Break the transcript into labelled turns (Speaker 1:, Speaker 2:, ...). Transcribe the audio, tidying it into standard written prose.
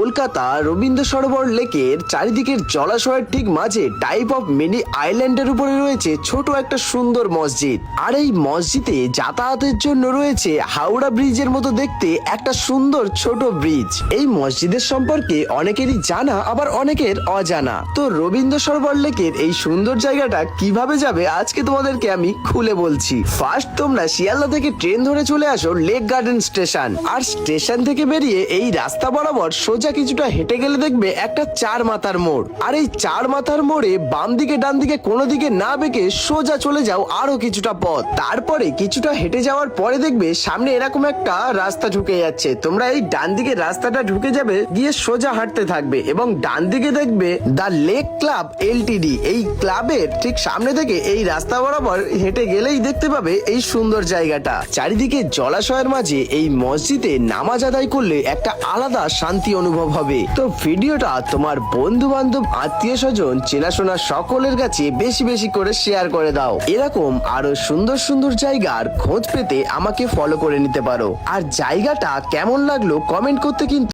Speaker 1: কলকাতা রবীন্দ্র সরোবর লেকের চারিদিকের জলাশয়ের ঠিক মাঝে টাইপ অফ মিনি আইল্যান্ডের উপরে রয়েছে ছোট একটা সুন্দর মসজিদ। আর এই মসজিদে যাতায়াতের জন্য রয়েছে হাওড়া ব্রিজের মতো দেখতে একটা সুন্দর ছোট ব্রিজ। এই মসজিদের সম্পর্কে অনেকেরই জানা, আবার অনেকের অজানা। তো রবীন্দ্র সরোবর লেকের এই সুন্দর জায়গাটা কিভাবে যাবে আজকে তোমাদেরকে আমি খুলে বলছি। ফার্স্ট তোমরা শিয়ালদা থেকে ট্রেন ধরে চলে আসো লেক গার্ডেন স্টেশন। আর স্টেশন থেকে বেরিয়ে এই রাস্তা বরাবর সোজা কিছুটা হেঁটে গেলে দেখবে একটা চার মাথার মোড়। আর এই চার মাথার মোড়ে বাম দিকে ডান দিকে কোনো দিকে না বেঁকে সোজা চলে যাও আরো কিছুটা পথ। তারপরে কিছুটা হেঁটে যাওয়ার পরে দেখবে সামনে এরকম একটা রাস্তা ঢুকে যাচ্ছে। তোমরা এই ডান দিকে রাস্তাটা ঢুকে যাবে, গিয়ে সোজা হাঁটতে থাকবে এবং ডান দিকে দেখবে দ্য লেক ক্লাব এলটিডি। এই ক্লাবের ঠিক সামনে থেকে এই রাস্তা বরাবর হেঁটে গেলেই দেখতে পাবে এই সুন্দর জায়গাটা। চারিদিকে জলাশয়ের মাঝে এই মসজিদে নামাজ আদায় করলে একটা আলাদা শান্তি অনুভব হবে। তো ভিডিওটা তোমার বন্ধু বান্ধব আত্মীয় স্বজন চেনাশোনা সকলের কাছে বেশি বেশি করে শেয়ার করে দাও। এরকম আরো সুন্দর সুন্দর জায়গার খোঁজ পেতে আমাকে ফলো করে নিতে পারো। আর জায়গাটা কেমন লাগলো কমেন্ট করতে কিন্তু